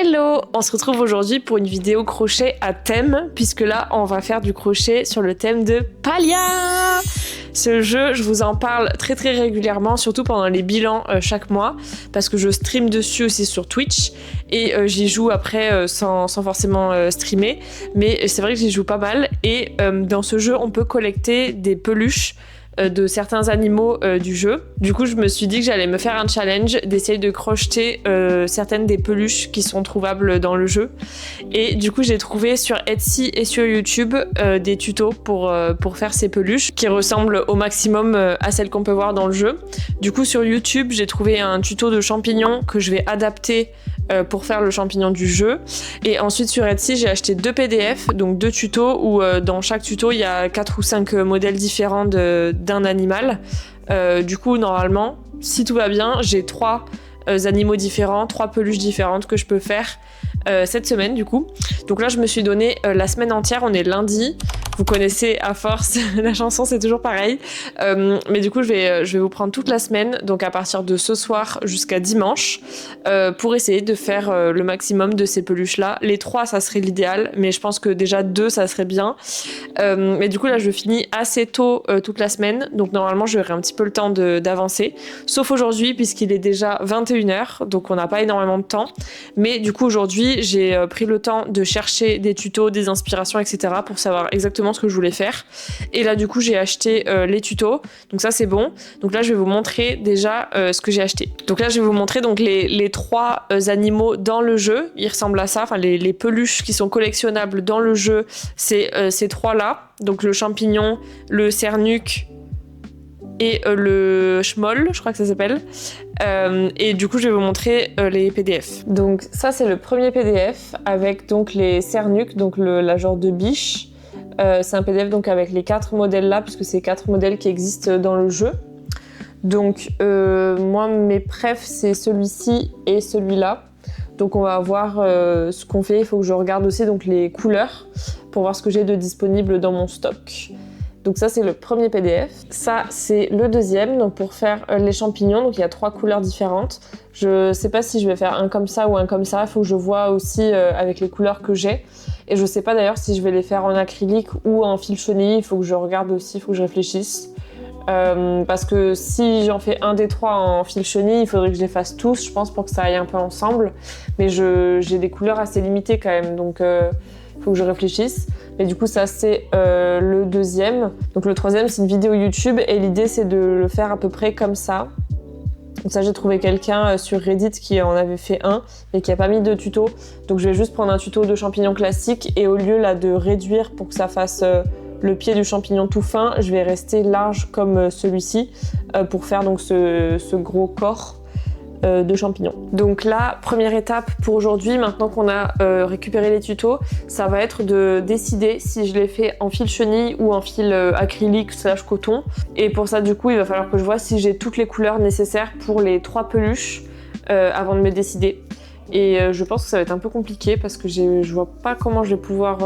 Hello! On se retrouve aujourd'hui pour une vidéo crochet à thème, puisque là, on va faire du crochet sur le thème de Palia! Ce jeu, je vous en parle très régulièrement, surtout pendant les bilans chaque mois, parce que je stream dessus aussi sur Twitch, et j'y joue après sans forcément streamer, mais c'est vrai que j'y joue pas mal, et dans ce jeu, on peut collecter des peluches de certains animaux du jeu. Du coup, je me suis dit que j'allais me faire un challenge d'essayer de crocheter certaines des peluches qui sont trouvables dans le jeu. Et du coup, j'ai trouvé sur Etsy et sur YouTube des tutos pour faire ces peluches qui ressemblent au maximum à celles qu'on peut voir dans le jeu. Du coup, sur YouTube, j'ai trouvé un tuto de champignons que je vais adapter pour faire le champignon du jeu. Et ensuite sur Etsy, j'ai acheté 2 PDF, donc 2 tutos où dans chaque tuto, il y a 4 ou 5 modèles différents d'un animal. Du coup, normalement, si tout va bien, j'ai 3 animaux différents, 3 peluches différentes que je peux faire cette semaine du coup. Donc là, je me suis donné la semaine entière, on est lundi. Vous connaissez à force la chanson, c'est toujours pareil. Mais du coup, je vais vous prendre toute la semaine, donc à partir de ce soir jusqu'à dimanche, pour essayer de faire le maximum de ces peluches-là. Les 3, ça serait l'idéal, mais je pense que déjà 2, ça serait bien. Mais du coup, là, je finis assez tôt toute la semaine, donc normalement, j'aurai un petit peu le temps d'avancer. Sauf aujourd'hui, puisqu'il est déjà 21h, donc on n'a pas énormément de temps. Mais du coup, aujourd'hui, j'ai pris le temps de chercher des tutos, des inspirations, etc. pour savoir exactement ce que je voulais faire. Et là, du coup, j'ai acheté les tutos. Donc ça, c'est bon. Donc là, je vais vous montrer déjà ce que j'ai acheté. Donc là, je vais vous montrer donc les 3 animaux dans le jeu. Ils ressemblent à ça. Enfin, les peluches qui sont collectionnables dans le jeu, c'est ces 3-là. Donc le champignon, le cernuc et le schmoll, je crois que ça s'appelle. Et du coup, je vais vous montrer les PDF. Donc ça, c'est le premier PDF avec donc les cernucs, donc la genre de biche. C'est un PDF donc avec les 4 modèles là, puisque c'est 4 modèles qui existent dans le jeu. Donc moi, mes préfs, c'est celui-ci et celui-là. Donc on va voir ce qu'on fait. Il faut que je regarde aussi donc les couleurs pour voir ce que j'ai de disponible dans mon stock. Donc ça, c'est le premier PDF. Ça, c'est le deuxième, donc pour faire les champignons. Donc il y a 3 couleurs différentes. Je sais pas si je vais faire un comme ça ou un comme ça. Il faut que je vois aussi avec les couleurs que j'ai. Et je sais pas d'ailleurs si je vais les faire en acrylique ou en fil chenille. Il faut que je regarde aussi, il faut que je réfléchisse. Parce que si j'en fais un des 3 en fil chenille, il faudrait que je les fasse tous, je pense, pour que ça aille un peu ensemble. Mais j'ai des couleurs assez limitées quand même, donc il faut que je réfléchisse. Mais du coup, ça, c'est le deuxième. Donc le troisième, c'est une vidéo YouTube et l'idée, c'est de le faire à peu près comme ça. Donc ça, j'ai trouvé quelqu'un sur Reddit qui en avait fait un mais qui n'a pas mis de tuto. Donc je vais juste prendre un tuto de champignons classique et au lieu là de réduire pour que ça fasse le pied du champignon tout fin, je vais rester large comme celui-ci pour faire donc ce gros corps de champignons. Donc là, première étape pour aujourd'hui, maintenant qu'on a récupéré les tutos, ça va être de décider si je les fais en fil chenille ou en fil acrylique / coton. Et pour ça, du coup, il va falloir que je vois si j'ai toutes les couleurs nécessaires pour les 3 peluches avant de me décider. Et je pense que ça va être un peu compliqué parce que je vois pas comment je vais pouvoir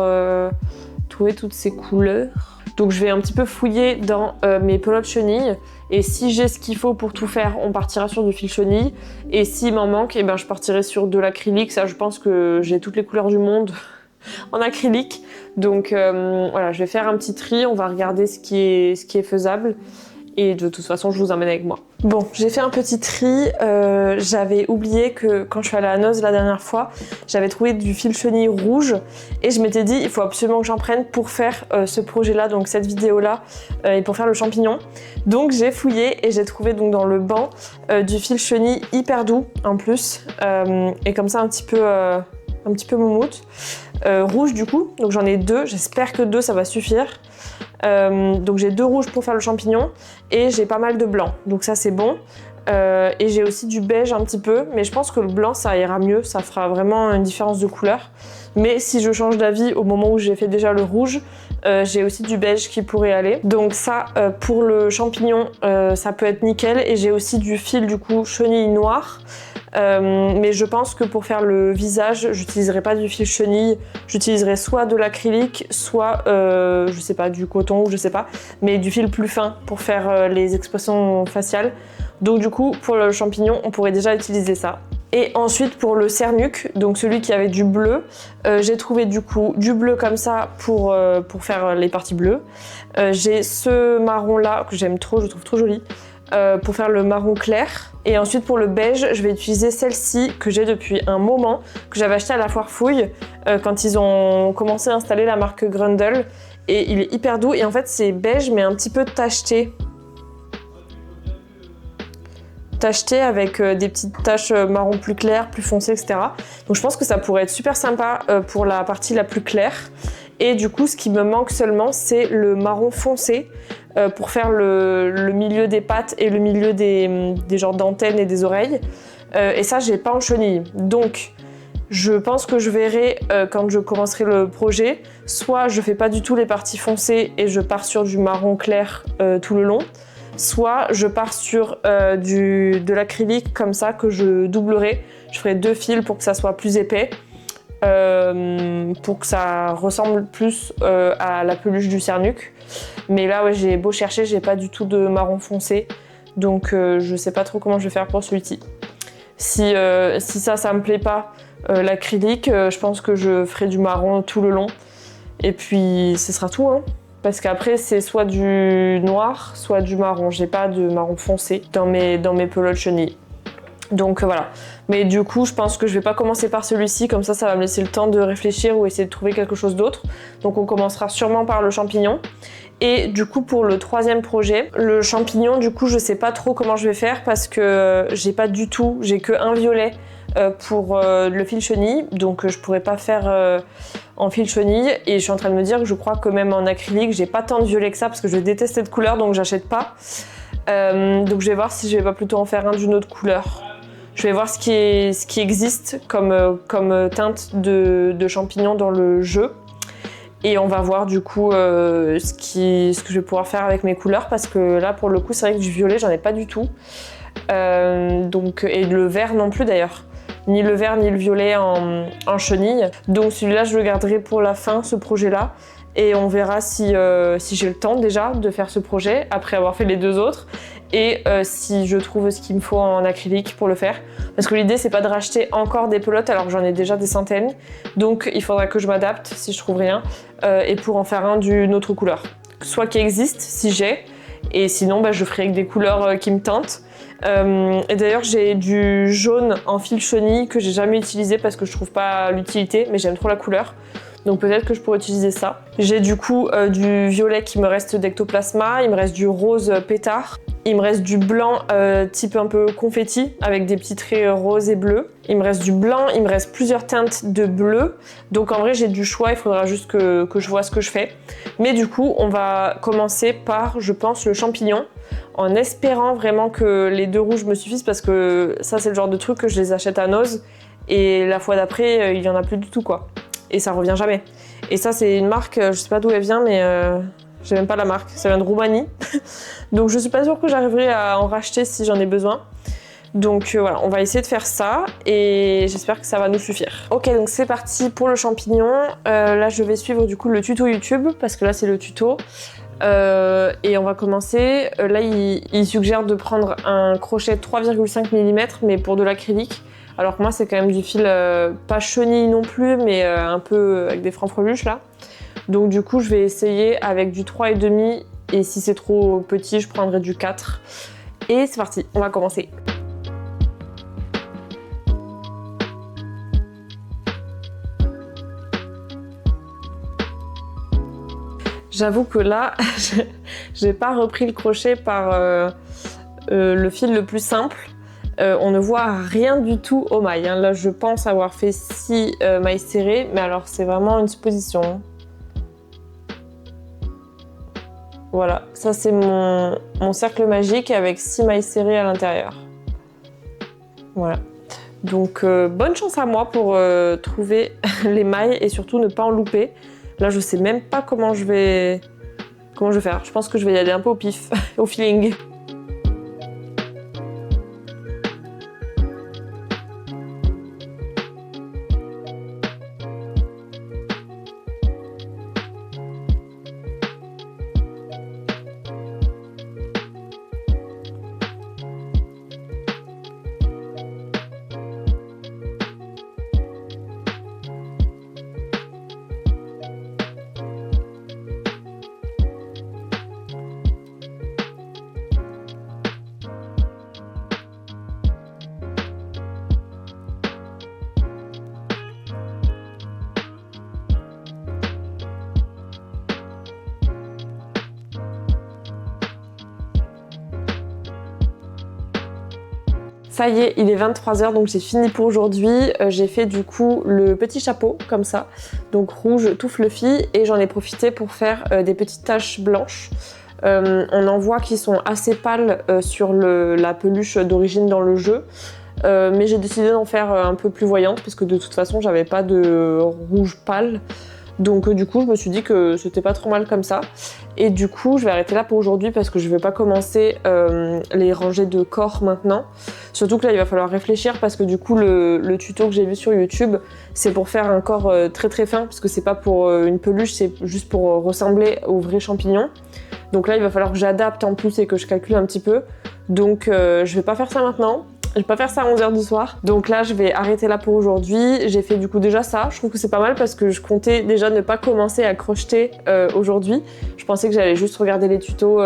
trouver toutes ces couleurs. Donc je vais un petit peu fouiller dans mes pelotes chenilles et si j'ai ce qu'il faut pour tout faire, on partira sur du fil chenille et s'il m'en manque, eh ben, je partirai sur de l'acrylique. Ça, je pense que j'ai toutes les couleurs du monde en acrylique. Donc voilà, je vais faire un petit tri, on va regarder ce qui est faisable et de toute façon, je vous emmène avec moi. Bon, j'ai fait un petit tri. J'avais oublié que quand je suis allée à Noz la dernière fois, j'avais trouvé du fil chenille rouge et je m'étais dit il faut absolument que j'en prenne pour faire ce projet-là, donc cette vidéo-là, et pour faire le champignon. Donc j'ai fouillé et j'ai trouvé donc dans le banc du fil chenille hyper doux en plus, et comme ça un petit peu moumoute. Rouge du coup, donc j'en ai 2, j'espère que 2 ça va suffire. Donc j'ai 2 rouges pour faire le champignon et j'ai pas mal de blanc, donc ça c'est bon. Et j'ai aussi du beige un petit peu, mais je pense que le blanc ça ira mieux, ça fera vraiment une différence de couleur. Mais si je change d'avis au moment où j'ai fait déjà le rouge, j'ai aussi du beige qui pourrait aller. Donc ça, pour le champignon, ça peut être nickel. Et j'ai aussi du fil du coup chenille noir. Mais je pense que pour faire le visage, j'utiliserai pas du fil chenille, j'utiliserai soit de l'acrylique, soit je sais pas, du coton ou je sais pas, mais du fil plus fin pour faire les expressions faciales. Donc du coup, pour le champignon, on pourrait déjà utiliser ça. Et ensuite pour le cernuc, donc celui qui avait du bleu, j'ai trouvé du coup du bleu comme ça pour faire les parties bleues. J'ai ce marron là que j'aime trop, je trouve trop joli, pour faire le marron clair. Et ensuite pour le beige, je vais utiliser celle-ci que j'ai depuis un moment, que j'avais acheté à la foire fouille quand ils ont commencé à installer la marque Grundle. Et il est hyper doux et en fait c'est beige mais un petit peu tacheté. Tacheté avec des petites taches marron plus claires, plus foncées, etc. Donc je pense que ça pourrait être super sympa pour la partie la plus claire. Et du coup, ce qui me manque seulement, c'est le marron foncé pour faire le milieu des pattes et le milieu des genres d'antennes et des oreilles. Et ça, j'ai pas en chenille. Donc, je pense que je verrai quand je commencerai le projet, soit je fais pas du tout les parties foncées et je pars sur du marron clair tout le long, soit je pars sur de l'acrylique comme ça que je doublerai. Je ferai 2 fils pour que ça soit plus épais, pour que ça ressemble plus à la peluche du cernuc. Mais là, ouais, j'ai beau chercher, j'ai pas du tout de marron foncé, donc je sais pas trop comment je vais faire pour celui-ci. Si ça me plaît pas, l'acrylique, je pense que je ferai du marron tout le long. Et puis, ce sera tout, hein. Parce qu'après, c'est soit du noir, soit du marron. J'ai pas de marron foncé dans mes pelotes chenilles. Donc voilà. Mais du coup, je pense que je vais pas commencer par celui-ci. Comme ça va me laisser le temps de réfléchir ou essayer de trouver quelque chose d'autre. Donc on commencera sûrement par le champignon. Et du coup, pour le 3e projet, le champignon, du coup, je sais pas trop comment je vais faire parce que j'ai que un violet pour le fil chenille, donc je pourrais pas faire en fil chenille. Et je suis en train de me dire que je crois que même en acrylique, j'ai pas tant de violet que ça parce que je déteste cette couleur, donc j'achète pas. Donc je vais voir si je vais pas plutôt en faire un d'une autre couleur. Je vais voir ce qui existe comme teinte de champignons dans le jeu. Et on va voir du coup ce que je vais pouvoir faire avec mes couleurs, parce que là pour le coup c'est vrai que du violet j'en ai pas du tout. Et le vert non plus d'ailleurs. Ni le vert ni le violet en chenille. Donc celui-là je le garderai pour la fin, ce projet-là. Et on verra si j'ai le temps déjà de faire ce projet après avoir fait les 2 autres. Et si je trouve ce qu'il me faut en acrylique pour le faire. Parce que l'idée c'est pas de racheter encore des pelotes alors que j'en ai déjà des centaines. Donc il faudra que je m'adapte si je trouve rien. Et pour en faire un d'une autre couleur. Soit qui existe si j'ai. Et sinon je ferai avec des couleurs qui me tentent. Et d'ailleurs j'ai du jaune en fil chenille que j'ai jamais utilisé parce que je trouve pas l'utilité, mais j'aime trop la couleur. Donc peut-être que je pourrais utiliser ça. J'ai du coup du violet qui me reste d'ectoplasma, il me reste du rose pétard, il me reste du blanc type un peu confetti avec des petits traits roses et bleus. Il me reste du blanc, il me reste plusieurs teintes de bleu. Donc en vrai j'ai du choix, il faudra juste que je vois ce que je fais. Mais du coup on va commencer par, je pense, le champignon, en espérant vraiment que les 2 rouges me suffisent parce que ça c'est le genre de truc que je les achète à Noz et la fois d'après il y en a plus du tout quoi. Et ça revient jamais. Et ça c'est une marque, je sais pas d'où elle vient mais j'ai même pas la marque, ça vient de Roumanie. Donc je suis pas sûre que j'arriverai à en racheter si j'en ai besoin. Donc voilà, on va essayer de faire ça et j'espère que ça va nous suffire. Ok, donc c'est parti pour le champignon. Là je vais suivre du coup le tuto YouTube parce que là c'est le tuto. Et on va commencer. Là il suggère de prendre un crochet 3,5 mm mais pour de l'acrylique. Alors que moi c'est quand même du fil pas chenille non plus mais un peu avec des francs-freluches là. Donc du coup je vais essayer avec du 3,5 et si c'est trop petit je prendrai du 4. Et c'est parti, on va commencer. J'avoue que là, j'ai pas repris le crochet par le fil le plus simple. On ne voit rien du tout aux mailles. Hein. Là, je pense avoir fait 6 mailles serrées, mais alors c'est vraiment une supposition. Voilà, ça c'est mon cercle magique avec 6 mailles serrées à l'intérieur. Voilà. Donc bonne chance à moi pour trouver les mailles et surtout ne pas en louper. Là, je sais même pas comment je vais faire. Je pense que je vais y aller un peu au pif, au feeling. Ça y est, il est 23h, donc j'ai fini pour aujourd'hui. J'ai fait du coup le petit chapeau, comme ça, donc rouge, tout fluffy, et j'en ai profité pour faire des petites taches blanches. On en voit qui sont assez pâles sur la peluche d'origine dans le jeu, mais j'ai décidé d'en faire un peu plus voyante, parce que de toute façon, j'avais pas de rouge pâle. Donc du coup je me suis dit que c'était pas trop mal comme ça, et du coup je vais arrêter là pour aujourd'hui parce que je vais pas commencer les rangées de corps maintenant, surtout que là il va falloir réfléchir parce que du coup le tuto que j'ai vu sur YouTube c'est pour faire un corps très très fin, parce que c'est pas pour une peluche, c'est juste pour ressembler aux vrais champignons. Donc là il va falloir que j'adapte en plus et que je calcule un petit peu, donc je vais pas faire ça maintenant. Je vais pas faire ça à 11h du soir. Donc là, je vais arrêter là pour aujourd'hui. J'ai fait du coup déjà ça. Je trouve que c'est pas mal parce que je comptais déjà ne pas commencer à crocheter aujourd'hui. Je pensais que j'allais juste regarder les tutos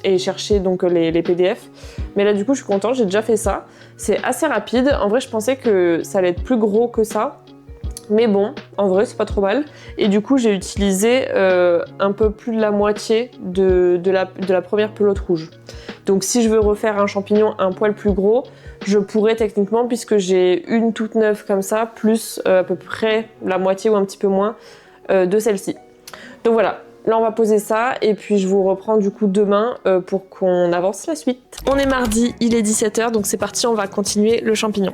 et chercher donc les PDF. Mais là, du coup, je suis contente. J'ai déjà fait ça. C'est assez rapide. En vrai, je pensais que ça allait être plus gros que ça. Mais bon, en vrai, c'est pas trop mal. Et du coup, j'ai utilisé un peu plus de la moitié de la première pelote rouge. Donc si je veux refaire un champignon un poil plus gros, je pourrais techniquement, puisque j'ai une toute neuve comme ça, plus à peu près la moitié ou un petit peu moins de celle-ci. Donc voilà, là on va poser ça et puis je vous reprends du coup demain pour qu'on avance la suite. On est mardi, il est 17h, donc c'est parti, on va continuer le champignon.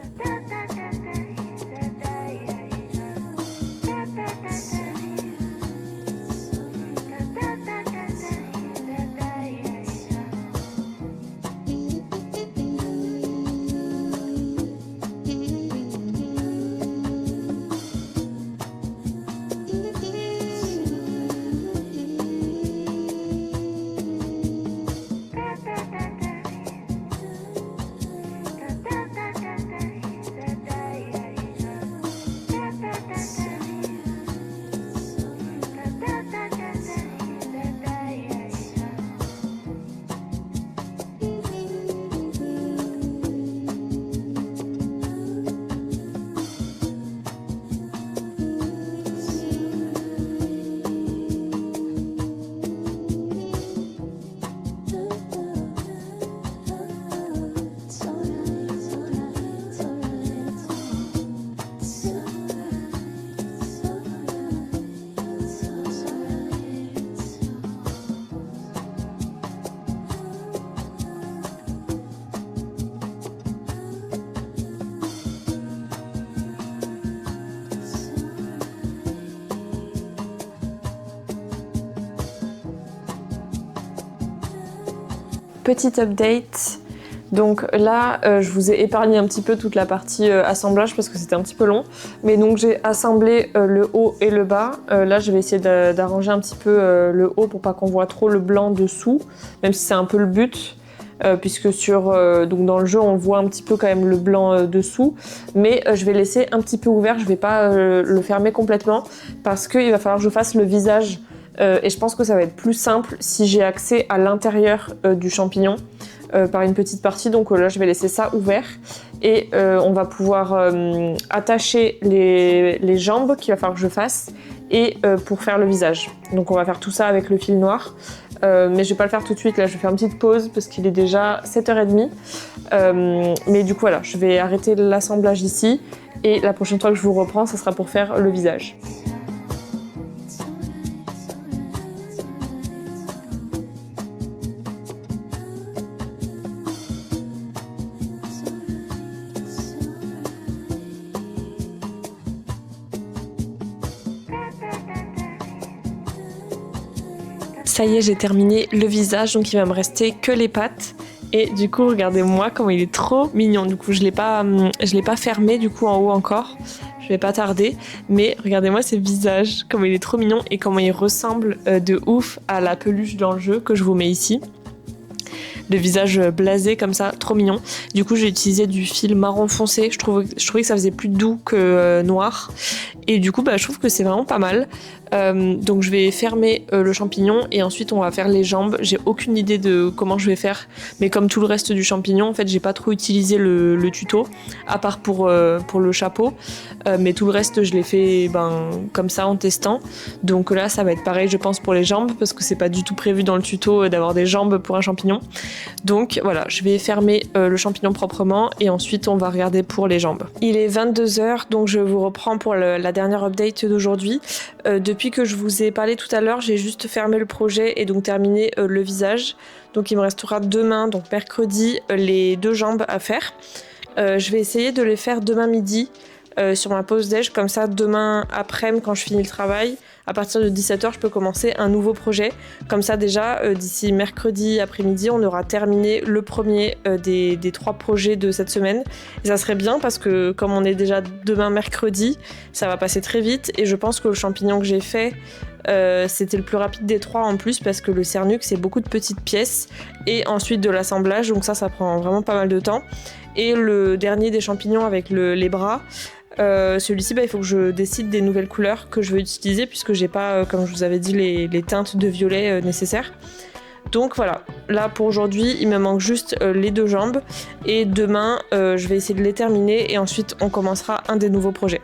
Petit update, donc là je vous ai épargné un petit peu toute la partie assemblage parce que c'était un petit peu long, mais donc j'ai assemblé le haut et le bas. Là je vais essayer d'arranger un petit peu le haut pour pas qu'on voit trop le blanc dessous, même si c'est un peu le but. Puisque donc dans le jeu on voit un petit peu quand même le blanc dessous, mais je vais laisser un petit peu ouvert, je vais pas le fermer complètement parce qu'il va falloir que je fasse le visage. Et je pense que ça va être plus simple si j'ai accès à l'intérieur du champignon par une petite partie. Donc là, je vais laisser ça ouvert. Et on va pouvoir attacher les jambes qu'il va falloir que je fasse et pour faire le visage. Donc on va faire tout ça avec le fil noir. Mais je vais pas le faire tout de suite. Là, je vais faire une petite pause parce qu'il est déjà 7h30. Mais du coup, voilà, je vais arrêter l'assemblage ici. Et la prochaine fois que je vous reprends, ça sera pour faire le visage. Ça y est, j'ai terminé le visage, donc il va me rester que les pattes. Et du coup, regardez-moi comment il est trop mignon. Du coup, je l'ai pas fermé du coup en haut encore. Je vais pas tarder, mais regardez-moi ce visage, comment il est trop mignon et comment il ressemble de ouf à la peluche dans le jeu que je vous mets ici. Le visage blasé comme ça, trop mignon. Du coup, j'ai utilisé du fil marron foncé. Je trouvais que ça faisait plus doux que noir. Et du coup, je trouve que c'est vraiment pas mal. Donc je vais fermer le champignon et ensuite on va faire les jambes. J'ai aucune idée de comment je vais faire, mais comme tout le reste du champignon, en fait, j'ai pas trop utilisé le tuto, à part pour le chapeau. Mais tout le reste, je l'ai fait comme ça en testant. Donc là, ça va être pareil, je pense, pour les jambes, parce que c'est pas du tout prévu dans le tuto d'avoir des jambes pour un champignon. Donc voilà, je vais fermer le champignon proprement et ensuite on va regarder pour les jambes. Il est 22h, donc je vous reprends pour la dernière update d'aujourd'hui. Depuis que je vous ai parlé tout à l'heure, j'ai juste fermé le projet et donc terminé le visage. Donc il me restera demain, donc mercredi, les 2 jambes à faire. Je vais essayer de les faire demain midi sur ma pause déj, comme ça demain après-midi quand je finis le travail, à partir de 17h je peux commencer un nouveau projet. Comme ça déjà d'ici mercredi après-midi on aura terminé le premier des 3 projets de cette semaine. Et ça serait bien parce que comme on est déjà demain mercredi, ça va passer très vite et je pense que le champignon que j'ai fait c'était le plus rapide des 3 en plus parce que le cernuk c'est beaucoup de petites pièces et ensuite de l'assemblage, donc ça prend vraiment pas mal de temps. Et le dernier des champignons avec les bras, celui-ci il faut que je décide des nouvelles couleurs que je veux utiliser puisque j'ai pas, comme je vous avais dit, les teintes de violet nécessaires. Donc voilà, là pour aujourd'hui il me manque juste les 2 jambes et demain je vais essayer de les terminer et ensuite on commencera un des nouveaux projets.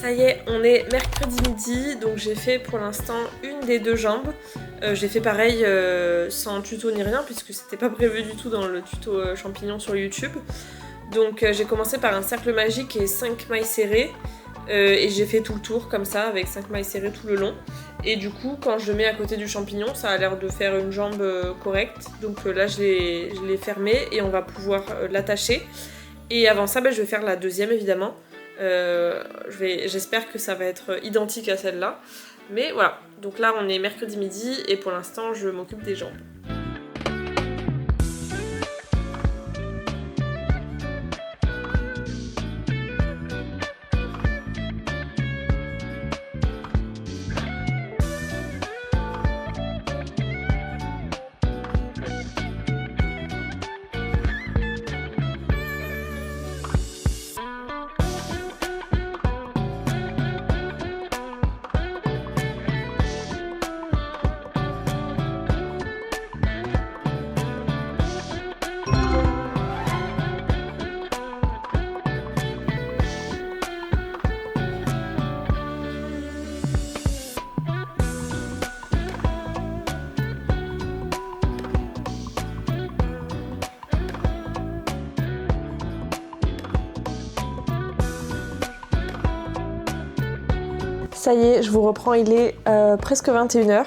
Ça y est, on est mercredi midi, donc j'ai fait pour l'instant une des 2 jambes. J'ai fait pareil sans tuto ni rien puisque c'était pas prévu du tout dans le tuto champignon sur YouTube. Donc j'ai commencé par un cercle magique et 5 mailles serrées et j'ai fait tout le tour comme ça avec 5 mailles serrées tout le long. Et du coup quand je le mets à côté du champignon ça a l'air de faire une jambe correcte. Donc là je l'ai fermé et on va pouvoir l'attacher. Et avant ça je vais faire la deuxième évidemment. J'espère que ça va être identique à celle-là. Mais voilà, donc là on est mercredi midi et pour l'instant je m'occupe des jambes. Ça y est, je vous reprends, il est presque 21h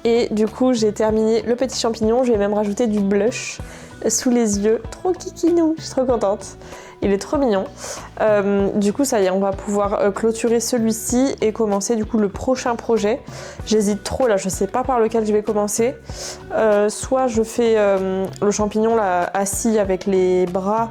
et du coup j'ai terminé le petit champignon, j'ai même rajouté du blush sous les yeux, trop kikinou, je suis trop contente, il est trop mignon. Du coup ça y est, on va pouvoir clôturer celui-ci et commencer du coup le prochain projet. J'hésite trop là, je sais pas par lequel je vais commencer. Soit je fais le champignon là assis avec les bras,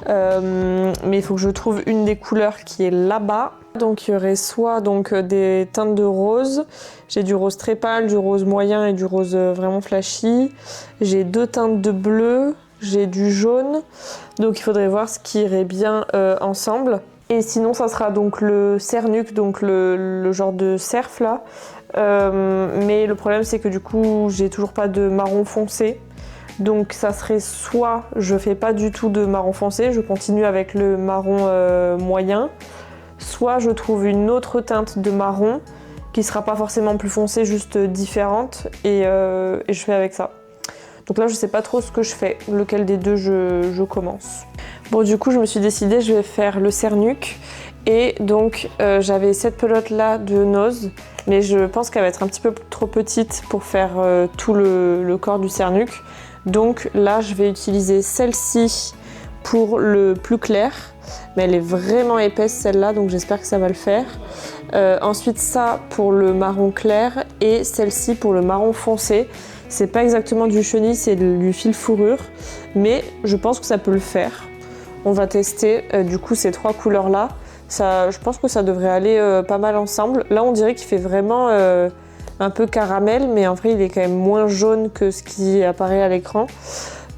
mais il faut que je trouve une des couleurs qui est là-bas. Donc il y aurait soit des teintes de rose, j'ai du rose très pâle, du rose moyen et du rose vraiment flashy. J'ai 2 teintes de bleu, j'ai du jaune, donc il faudrait voir ce qui irait bien ensemble. Et sinon ça sera donc le cernuk, donc le genre de cerf là. Mais le problème c'est que du coup j'ai toujours pas de marron foncé. Donc ça serait soit je fais pas du tout de marron foncé, je continue avec le marron moyen, soit je trouve une autre teinte de marron qui sera pas forcément plus foncée, juste différente et je fais avec ça. Donc là je sais pas trop ce que je fais, lequel des deux je commence. Bon du coup je me suis décidée, je vais faire le cernuk et donc j'avais cette pelote là de nose, mais je pense qu'elle va être un petit peu trop petite pour faire tout le corps du cernuk. Donc là je vais utiliser celle-ci pour le plus clair, mais elle est vraiment épaisse celle-là, donc j'espère que ça va le faire. Ensuite ça pour le marron clair et celle-ci pour le marron foncé. C'est pas exactement du chenille, c'est du fil fourrure, mais je pense que ça peut le faire. On va tester du coup ces 3 couleurs là. Je pense que ça devrait aller pas mal ensemble. Là on dirait qu'il fait vraiment un peu caramel, mais en vrai il est quand même moins jaune que ce qui apparaît à l'écran.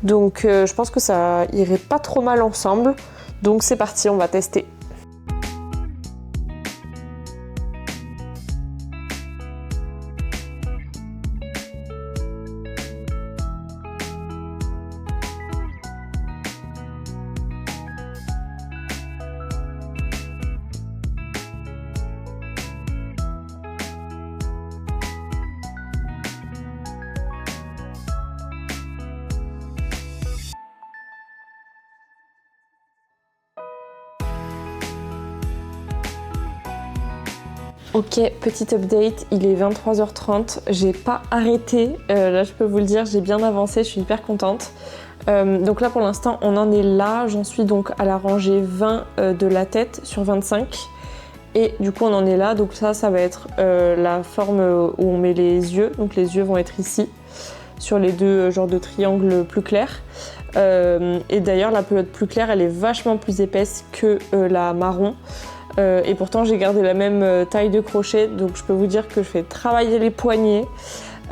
Donc je pense que ça irait pas trop mal ensemble. Donc c'est parti, on va tester. Ok, petit update, il est 23h30, j'ai pas arrêté, là je peux vous le dire, j'ai bien avancé, je suis hyper contente. Donc là pour l'instant on en est là, j'en suis donc à la rangée 20 de la tête sur 25. Et du coup on en est là, donc ça va être la forme où on met les yeux, donc les yeux vont être ici, sur les deux genres de triangles plus clairs. Et d'ailleurs la pelote plus claire elle est vachement plus épaisse que la marron. Et pourtant j'ai gardé la même taille de crochet, donc je peux vous dire que je fais travailler les poignets.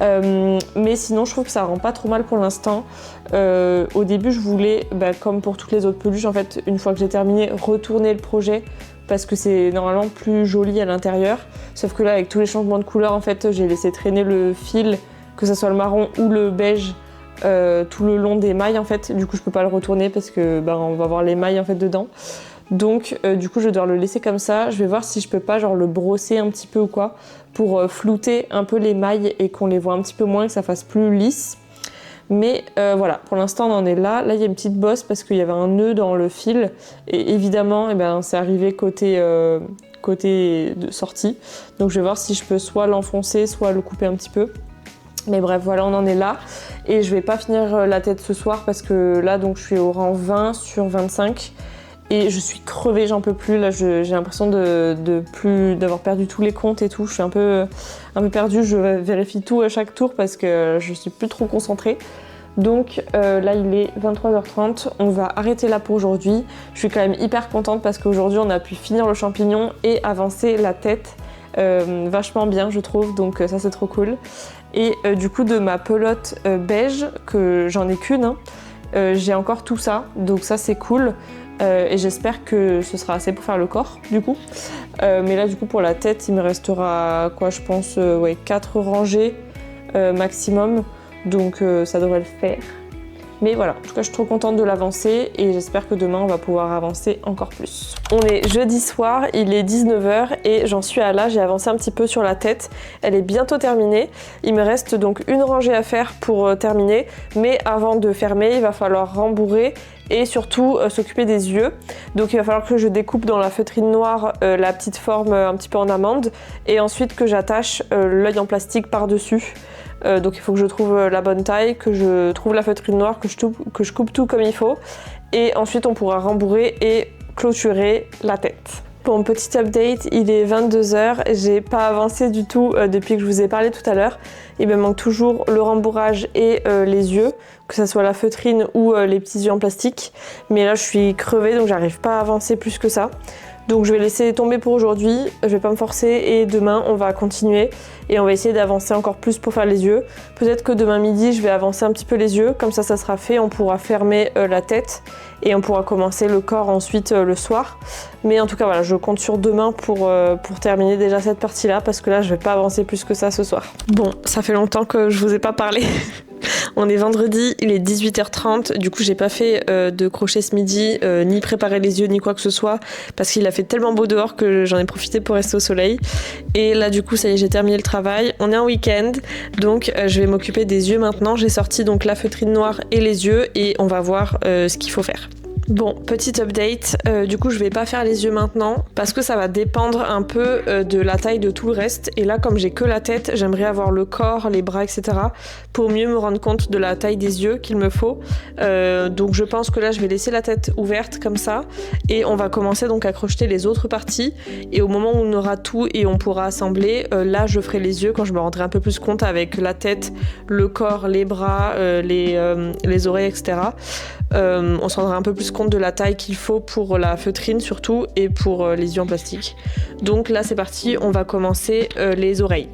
Mais sinon je trouve que ça rend pas trop mal pour l'instant. Au début je voulais, comme pour toutes les autres peluches en fait, une fois que j'ai terminé, retourner le projet parce que c'est normalement plus joli à l'intérieur. Sauf que là avec tous les changements de couleur en fait j'ai laissé traîner le fil, que ce soit le marron ou le beige, tout le long des mailles en fait. Du coup je peux pas le retourner parce que on va voir les mailles en fait dedans. Donc du coup je dois le laisser comme ça. Je vais voir si je peux pas genre le brosser un petit peu ou quoi pour flouter un peu les mailles et qu'on les voit un petit peu moins, que ça fasse plus lisse. Mais voilà, pour l'instant on en est là. Là il y a une petite bosse parce qu'il y avait un nœud dans le fil et évidemment c'est arrivé côté de sortie. Donc je vais voir si je peux soit l'enfoncer, soit le couper un petit peu. Mais bref, voilà, on en est là. Et je vais pas finir la tête ce soir parce que là donc je suis au rang 20 sur 25. Et je suis crevée, j'en peux plus. Là, j'ai l'impression d'avoir perdu tous les comptes et tout. Je suis un peu perdue. Je vérifie tout à chaque tour parce que je suis plus trop concentrée. Donc là, il est 23h30. On va arrêter là pour aujourd'hui. Je suis quand même hyper contente parce qu'aujourd'hui, on a pu finir le champignon et avancer la tête vachement bien, je trouve. Donc ça, c'est trop cool. Et du coup, de ma pelote beige, que j'en ai qu'une, hein, j'ai encore tout ça. Donc ça, c'est cool. Et j'espère que ce sera assez pour faire le corps du coup. Mais là du coup pour la tête il me restera quoi je pense 4 rangées maximum. Donc ça devrait le faire. Mais voilà, en tout cas je suis trop contente de l'avancer et j'espère que demain on va pouvoir avancer encore plus. On est jeudi soir, il est 19h et j'en suis à là, j'ai avancé un petit peu sur la tête. Elle est bientôt terminée. Il me reste donc une rangée à faire pour terminer. Mais avant de fermer, il va falloir rembourrer et surtout s'occuper des yeux. Donc il va falloir que je découpe dans la feutrine noire la petite forme un petit peu en amande et ensuite que j'attache l'œil en plastique par-dessus. Donc il faut que je trouve la bonne taille, que je trouve la feutrine noire, que je coupe tout comme il faut. Et ensuite on pourra rembourrer et clôturer la tête. Bon, petit update, il est 22h, j'ai pas avancé du tout depuis que je vous ai parlé tout à l'heure. Il me manque toujours le rembourrage et les yeux, que ce soit la feutrine ou les petits yeux en plastique. Mais là je suis crevée donc j'arrive pas à avancer plus que ça. Donc je vais laisser tomber pour aujourd'hui, je vais pas me forcer et demain on va continuer et on va essayer d'avancer encore plus pour faire les yeux. Peut-être que demain midi je vais avancer un petit peu les yeux, comme ça sera fait, on pourra fermer la tête et on pourra commencer le corps ensuite le soir. Mais en tout cas voilà, je compte sur demain pour terminer déjà cette partie là parce que là je vais pas avancer plus que ça ce soir. Bon, ça fait longtemps que je vous ai pas parlé. On est vendredi, il est 18h30, du coup j'ai pas fait de crochet ce midi, ni préparer les yeux, ni quoi que ce soit, parce qu'il a fait tellement beau dehors que j'en ai profité pour rester au soleil. Et là du coup ça y est, j'ai terminé le travail, on est en week-end, donc je vais m'occuper des yeux maintenant. J'ai sorti donc la feutrine noire et les yeux, et on va voir ce qu'il faut faire. Bon, petit update, du coup je vais pas faire les yeux maintenant parce que ça va dépendre un peu de la taille de tout le reste, et là comme j'ai que la tête, j'aimerais avoir le corps, les bras, etc. pour mieux me rendre compte de la taille des yeux qu'il me faut. Donc je pense que là je vais laisser la tête ouverte comme ça et on va commencer donc à crocheter les autres parties, et au moment où on aura tout et on pourra assembler, là je ferai les yeux quand je me rendrai un peu plus compte avec la tête, le corps, les bras, les oreilles, etc. On se rendra un peu plus compte de la taille qu'il faut pour la feutrine surtout et pour les yeux en plastique. Donc là c'est parti, on va commencer les oreilles.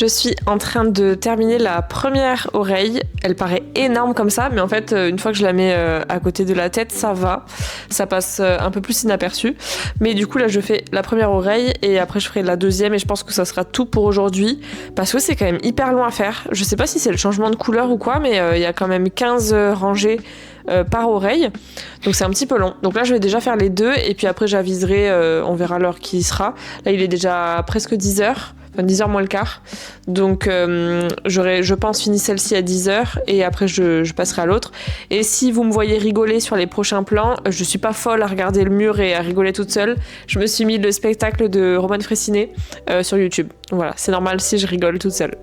Je suis en train de terminer la première oreille. Elle paraît énorme comme ça, mais en fait, une fois que je la mets à côté de la tête, ça va. Ça passe un peu plus inaperçu. Mais du coup, là, je fais la première oreille et après, je ferai la deuxième et je pense que ça sera tout pour aujourd'hui parce que c'est quand même hyper long à faire. Je sais pas si c'est le changement de couleur ou quoi, mais il y a quand même 15 rangées par oreille. Donc c'est un petit peu long. Donc là, je vais déjà faire les deux et puis après, j'aviserai, on verra l'heure qui sera. Là, il est déjà presque 10h. Enfin, 10h moins le quart. Donc, j'aurai, je pense, fini celle-ci à 10h et après, je passerai à l'autre. Et si vous me voyez rigoler sur les prochains plans, je suis pas folle à regarder le mur et à rigoler toute seule. Je me suis mis le spectacle de Romane Fraissinet sur YouTube. Donc voilà, c'est normal si je rigole toute seule.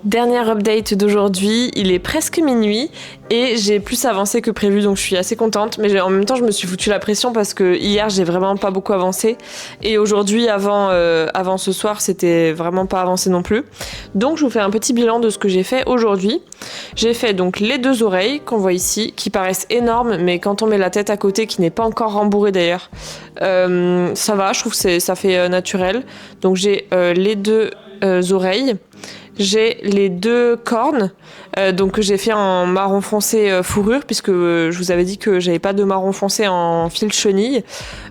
Dernière update d'aujourd'hui, il est presque minuit et j'ai plus avancé que prévu donc je suis assez contente mais en même temps je me suis foutu la pression parce que hier j'ai vraiment pas beaucoup avancé et aujourd'hui avant ce soir c'était vraiment pas avancé non plus. Donc je vous fais un petit bilan de ce que j'ai fait aujourd'hui. J'ai fait donc les deux oreilles qu'on voit ici qui paraissent énormes mais quand on met la tête à côté qui n'est pas encore rembourrée d'ailleurs ça va, je trouve que ça fait naturel. Donc j'ai les deux oreilles. J'ai les deux cornes donc que j'ai fait en marron foncé fourrure puisque je vous avais dit que j'avais pas de marron foncé en fil chenille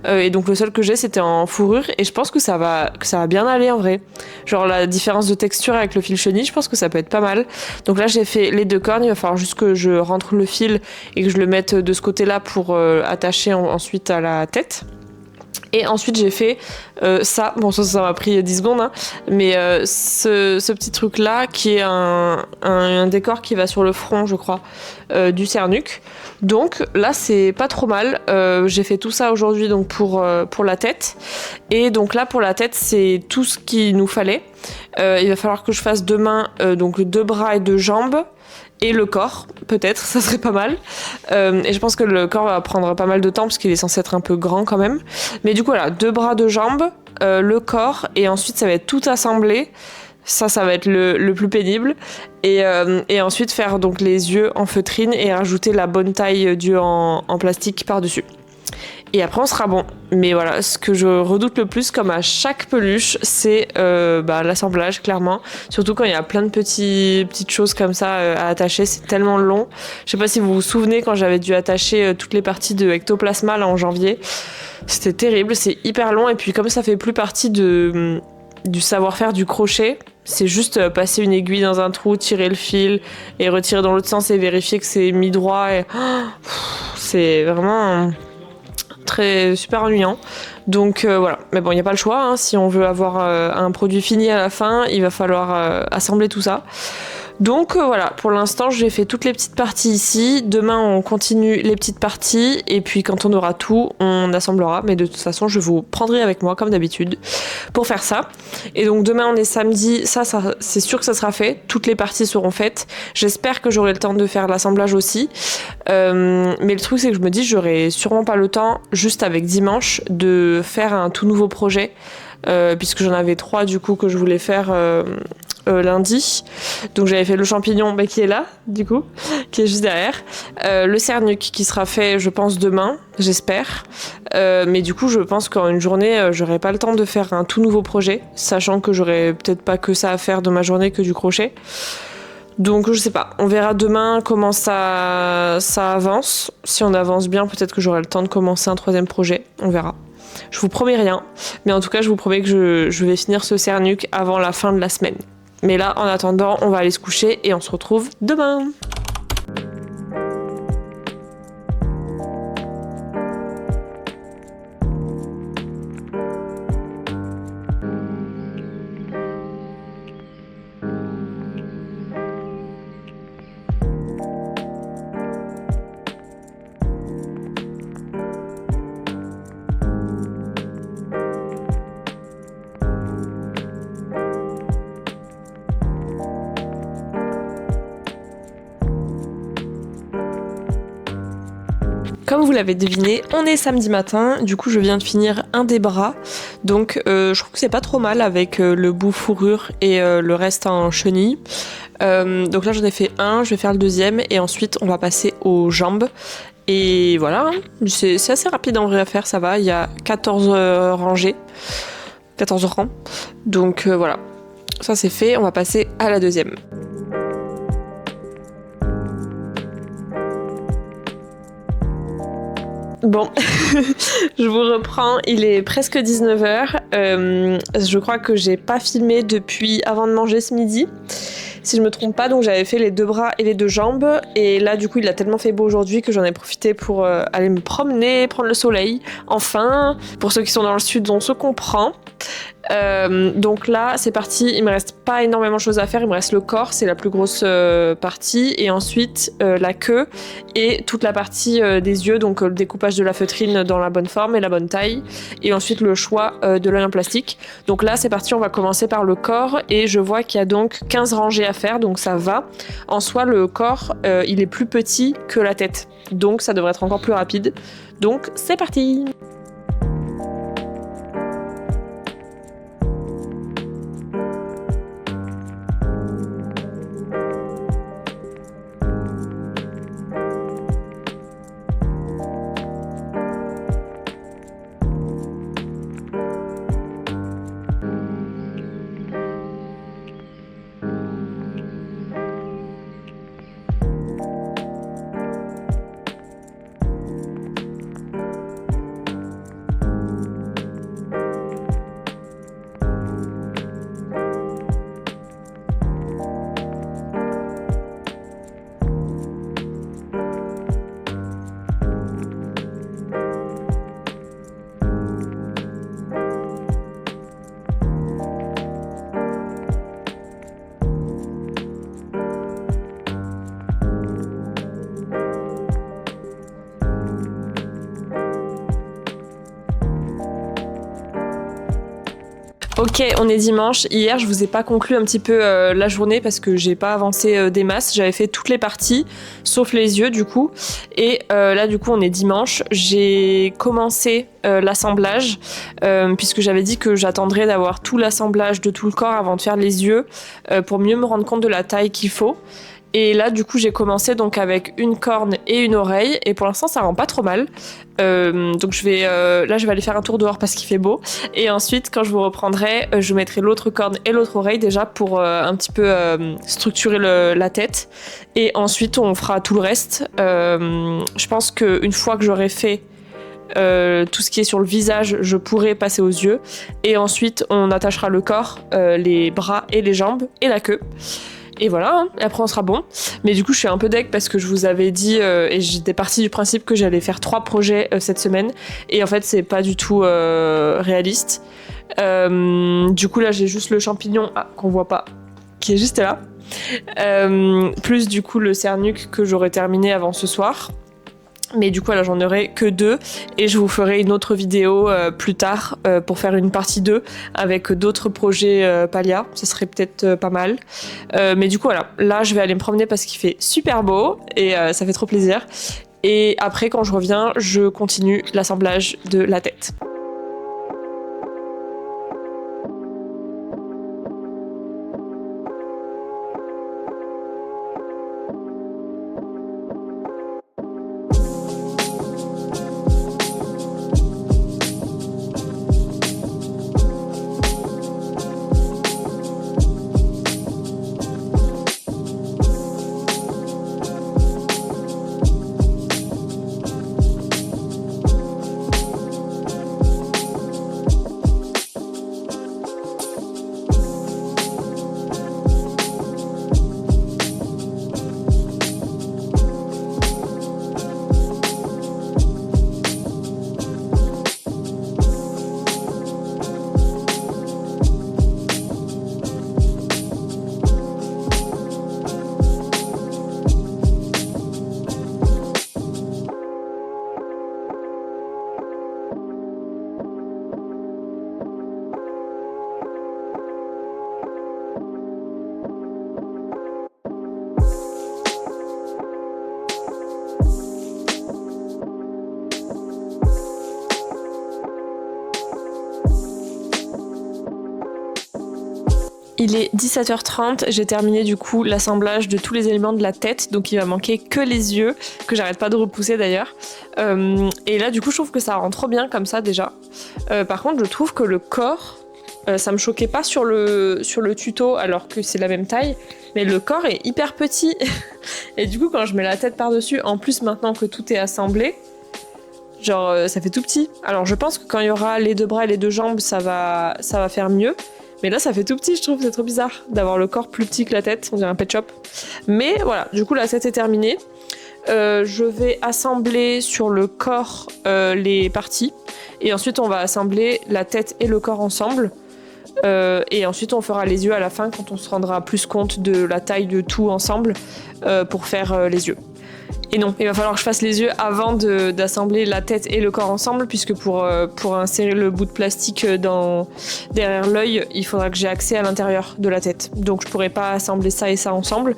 et donc le seul que j'ai c'était en fourrure et je pense que ça va bien aller en vrai. Genre la différence de texture avec le fil chenille, je pense que ça peut être pas mal. Donc là j'ai fait les deux cornes, il va falloir juste que je rentre le fil et que je le mette de ce côté-là pour attacher ensuite à la tête. Et ensuite j'ai fait ça, bon ça m'a pris 10 secondes, hein, mais ce petit truc là qui est un décor qui va sur le front je crois du cernuc. Donc là c'est pas trop mal, j'ai fait tout ça aujourd'hui donc pour la tête. Et donc là pour la tête c'est tout ce qu'il nous fallait. Il va falloir que je fasse demain donc 2 bras et 2 jambes. Et le corps, peut-être, ça serait pas mal. Et je pense que le corps va prendre pas mal de temps parce qu'il est censé être un peu grand quand même. Mais du coup, voilà, 2 bras, 2 jambes, le corps, et ensuite ça va être tout assemblé. Ça va être le plus pénible. Et ensuite faire donc les yeux en feutrine et rajouter la bonne taille d'yeux en plastique par-dessus. Et après on sera bon. Mais voilà, ce que je redoute le plus, comme à chaque peluche, c'est l'assemblage, clairement. Surtout quand il y a plein de petites choses comme ça à attacher, c'est tellement long. Je sais pas si vous vous souvenez quand j'avais dû attacher toutes les parties de Ectoplasma là en janvier. C'était terrible, c'est hyper long. Et puis comme ça fait plus partie du savoir-faire du crochet, c'est juste passer une aiguille dans un trou, tirer le fil et retirer dans l'autre sens et vérifier que c'est mis droit. Et c'est vraiment super ennuyant. Donc voilà, mais bon, il n'y a pas le choix, hein. Si on veut avoir un produit fini à la fin, il va falloir assembler tout ça. Donc voilà, pour l'instant j'ai fait toutes les petites parties ici. Demain on continue les petites parties et puis quand on aura tout, on assemblera. Mais de toute façon je vous prendrai avec moi comme d'habitude pour faire ça. Et donc demain on est samedi, ça c'est sûr que ça sera fait. Toutes les parties seront faites. J'espère que j'aurai le temps de faire l'assemblage aussi. Mais le truc c'est que je me dis j'aurai sûrement pas le temps juste avec dimanche de faire un tout nouveau projet. Puisque j'en avais 3 du coup que je voulais faire lundi. Donc j'avais fait le champignon qui est là du coup, qui est juste derrière. Le cernuc qui sera fait je pense demain, j'espère. Mais du coup je pense qu'en une journée j'aurai pas le temps de faire un tout nouveau projet, sachant que j'aurai peut-être pas que ça à faire de ma journée que du crochet. Donc je sais pas, on verra demain comment ça avance. Si on avance bien, peut-être que j'aurai le temps de commencer un 3e projet, on verra. Je vous promets rien, mais en tout cas je vous promets que je vais finir ce cernuc avant la fin de la semaine. Mais là en attendant on va aller se coucher et on se retrouve demain. Comme vous l'avez deviné, on est samedi matin, du coup je viens de finir un des bras, donc je trouve que c'est pas trop mal avec le bout fourrure et le reste en chenille. Donc là j'en ai fait un, je vais faire le 2e et ensuite on va passer aux jambes. Et voilà, c'est assez rapide en vrai à faire, ça va, il y a 14 rangées, 14 rangs, donc voilà, ça c'est fait, on va passer à la 2e. Bon, je vous reprends, il est presque 19h, je crois que j'ai pas filmé depuis avant de manger ce midi, si je me trompe pas, donc j'avais fait les 2 bras et les 2 jambes, et là du coup il a tellement fait beau aujourd'hui que j'en ai profité pour aller me promener, prendre le soleil, enfin, pour ceux qui sont dans le sud on se comprend. Donc là c'est parti, il me reste pas énormément de choses à faire, il me reste le corps, c'est la plus grosse partie, et ensuite la queue et toute la partie des yeux, donc le découpage de la feutrine dans la bonne forme et la bonne taille, et ensuite le choix de l'œil en plastique. Donc là c'est parti, on va commencer par le corps, et je vois qu'il y a donc 15 rangées à faire, donc ça va. En soi le corps il est plus petit que la tête, donc ça devrait être encore plus rapide, donc c'est parti. Ok, on est dimanche. Hier, je vous ai pas conclu un petit peu la journée parce que j'ai pas avancé des masses. J'avais fait toutes les parties, sauf les yeux du coup. Et là, du coup, on est dimanche. J'ai commencé l'assemblage puisque j'avais dit que j'attendrais d'avoir tout l'assemblage de tout le corps avant de faire les yeux pour mieux me rendre compte de la taille qu'il faut. Et là, du coup, j'ai commencé donc avec une corne et une oreille. Et pour l'instant, ça rend pas trop mal. Donc je vais aller faire un tour dehors parce qu'il fait beau. Et ensuite, quand je vous reprendrai, je mettrai l'autre corne et l'autre oreille déjà pour un petit peu structurer la tête. Et ensuite, on fera tout le reste. Je pense qu'une fois que j'aurai fait tout ce qui est sur le visage, je pourrai passer aux yeux. Et ensuite, on attachera le corps, les bras et les jambes et la queue. Et voilà, hein. Et après on sera bon. Mais du coup je suis un peu deg parce que je vous avais dit et j'étais partie du principe que j'allais faire 3 projets cette semaine. Et en fait c'est pas du tout réaliste. Du coup là j'ai juste le champignon qu'on voit pas, qui est juste là. plus du coup le Cernuc que j'aurais terminé avant ce soir. Mais du coup, là, j'en aurai que 2 et je vous ferai une autre vidéo plus tard pour faire une partie 2 avec d'autres projets Palia. Ce serait peut-être pas mal. Mais du coup, voilà. Là, je vais aller me promener parce qu'il fait super beau et ça fait trop plaisir. Et après, quand je reviens, je continue l'assemblage de la tête. Il est 17h30, j'ai terminé du coup l'assemblage de tous les éléments de la tête, donc il va manquer que les yeux, que j'arrête pas de repousser d'ailleurs. Et là du coup je trouve que ça rend trop bien comme ça déjà. Par contre je trouve que le corps, ça me choquait pas sur le tuto alors que c'est la même taille, mais le corps est hyper petit. Et du coup quand je mets la tête par-dessus, en plus maintenant que tout est assemblé, genre ça fait tout petit. Alors je pense que quand il y aura les 2 bras et les 2 jambes, ça va faire mieux. Mais là, ça fait tout petit, je trouve, c'est trop bizarre d'avoir le corps plus petit que la tête, on dirait un pet shop. Mais voilà, du coup, la tête est terminée. Je vais assembler sur le corps les parties. Et ensuite, on va assembler la tête et le corps ensemble. Et ensuite, on fera les yeux à la fin quand on se rendra plus compte de la taille de tout ensemble pour faire les yeux. Et non, il va falloir que je fasse les yeux avant d'assembler la tête et le corps ensemble, puisque pour insérer le bout de plastique derrière l'œil, il faudra que j'ai accès à l'intérieur de la tête. Donc je pourrais pas assembler ça et ça ensemble.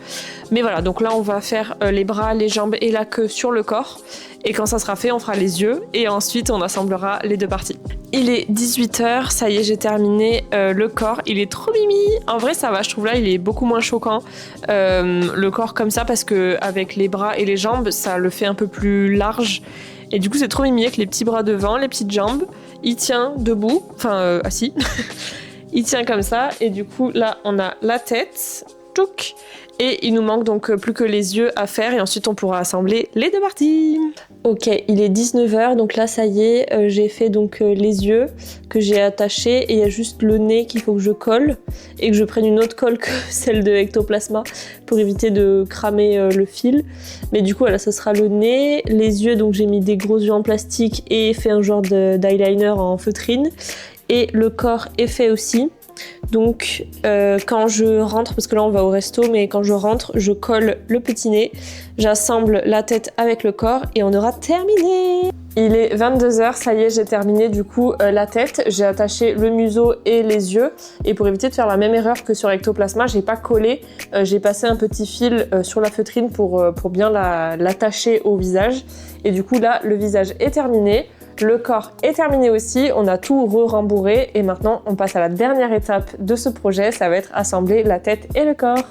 Mais voilà, donc là on va faire les bras, les jambes et la queue sur le corps. Et quand ça sera fait, on fera les yeux et ensuite on assemblera les 2 parties. Il est 18h, ça y est, j'ai terminé le corps. Il est trop mimi. En vrai, ça va, je trouve là, il est beaucoup moins choquant. Le corps comme ça, parce que avec les bras et les jambes, ça le fait un peu plus large. Et du coup, c'est trop mimi avec les petits bras devant, les petites jambes. Il tient debout, enfin assis. Il tient comme ça. Et du coup, là, on a la tête. Touc. Et il nous manque donc plus que les yeux à faire et ensuite on pourra assembler les 2 parties. Ok, il est 19h, donc là ça y est, j'ai fait donc les yeux que j'ai attachés et il y a juste le nez qu'il faut que je colle et que je prenne une autre colle que celle de Ectoplasma pour éviter de cramer le fil. Mais du coup voilà, ça sera le nez, les yeux, donc j'ai mis des gros yeux en plastique et fait un genre d'eyeliner en feutrine. Et le corps est fait aussi. Donc quand je rentre, parce que là on va au resto, mais quand je rentre, je colle le petit nez, j'assemble la tête avec le corps et on aura terminé. Il est 22h, ça y est, j'ai terminé du coup la tête, j'ai attaché le museau et les yeux et pour éviter de faire la même erreur que sur Ectoplasma, j'ai pas collé, j'ai passé un petit fil sur la feutrine pour bien l'attacher au visage et du coup là le visage est terminé. Le corps est terminé aussi, on a tout re-rembourré et maintenant on passe à la dernière étape de ce projet, ça va être assembler la tête et le corps.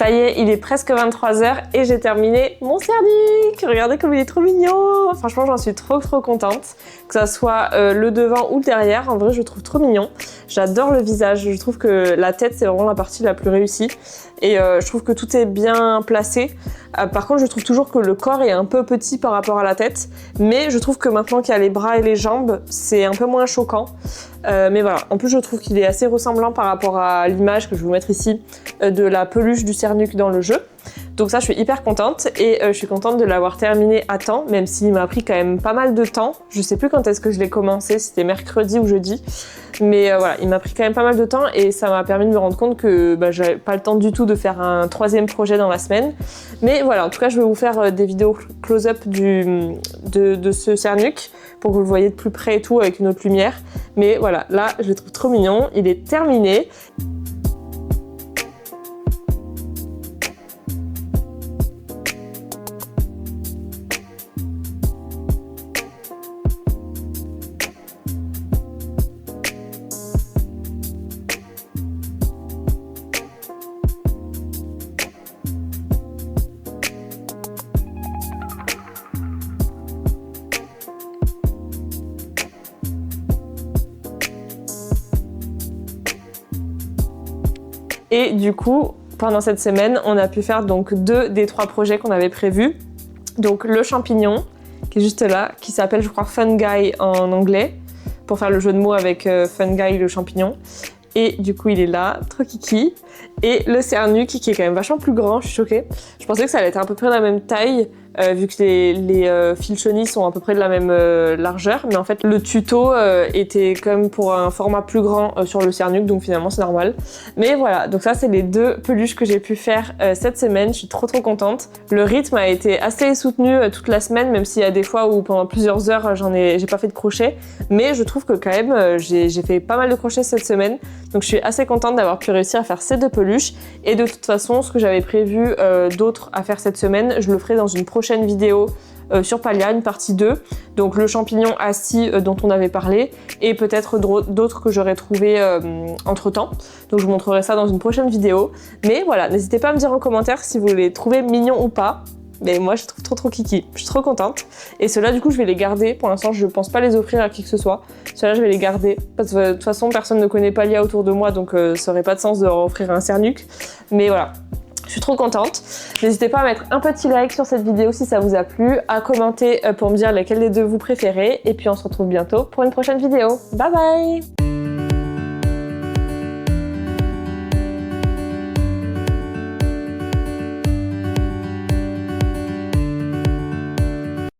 Ça y est, il est presque 23h et j'ai terminé mon cernuc. Regardez comme il est trop mignon. Franchement, j'en suis trop contente. Que ça soit le devant ou le derrière, en vrai, je le trouve trop mignon. J'adore le visage. Je trouve que la tête, c'est vraiment la partie la plus réussie. Et je trouve que tout est bien placé. Par contre, je trouve toujours que le corps est un peu petit par rapport à la tête. Mais je trouve que maintenant qu'il y a les bras et les jambes, c'est un peu moins choquant. Mais voilà, en plus je trouve qu'il est assez ressemblant par rapport à l'image que je vais vous mettre ici de la peluche du cernuc dans le jeu. Donc ça, je suis hyper contente et je suis contente de l'avoir terminé à temps, même s'il m'a pris quand même pas mal de temps. Je sais plus quand est-ce que je l'ai commencé, c'était mercredi ou jeudi. Mais voilà, il m'a pris quand même pas mal de temps et ça m'a permis de me rendre compte que j'avais pas le temps du tout de faire un troisième projet dans la semaine. Mais voilà, en tout cas, je vais vous faire des vidéos close-up de ce cernuc pour que vous le voyez de plus près et tout avec une autre lumière. Mais voilà, là, je le trouve trop mignon. Il est terminé. Et du coup, pendant cette semaine, on a pu faire donc 2 des 3 projets qu'on avait prévus. Donc le champignon, qui est juste là, qui s'appelle je crois Fun Guy en anglais, pour faire le jeu de mots avec Fun Guy le champignon. Et du coup il est là, trop kiki. Et le cernuc qui est quand même vachement plus grand, je suis choquée. Je pensais que ça allait être à peu près de la même taille, vu que les fils chenilles sont à peu près de la même largeur. Mais en fait le tuto était quand même pour un format plus grand sur le cernuc, donc finalement c'est normal. Mais voilà, donc ça c'est les 2 peluches que j'ai pu faire cette semaine, je suis trop contente. Le rythme a été assez soutenu toute la semaine, même s'il y a des fois où pendant plusieurs heures j'ai pas fait de crochet. Mais je trouve que quand même j'ai fait pas mal de crochets cette semaine, donc je suis assez contente d'avoir pu réussir à faire ces 2 peluches. Et de toute façon, ce que j'avais prévu d'autres à faire cette semaine, je le ferai dans une prochaine vidéo sur Palia, une partie 2. Donc le champignon assis dont on avait parlé et peut-être d'autres que j'aurais trouvé entre temps. Donc je vous montrerai ça dans une prochaine vidéo. Mais voilà, n'hésitez pas à me dire en commentaire si vous les trouvez mignons ou pas. Mais moi je trouve trop kiki, je suis trop contente. Et ceux-là du coup je vais les garder, pour l'instant je pense pas les offrir à qui que ce soit. Ceux-là je vais les garder, parce que de toute façon personne ne connaît Palia autour de moi, donc ça aurait pas de sens de leur offrir un cernuc. Mais voilà, je suis trop contente. N'hésitez pas à mettre un petit like sur cette vidéo si ça vous a plu, à commenter pour me dire lesquels des 2 vous préférez. Et puis on se retrouve bientôt pour une prochaine vidéo. Bye bye!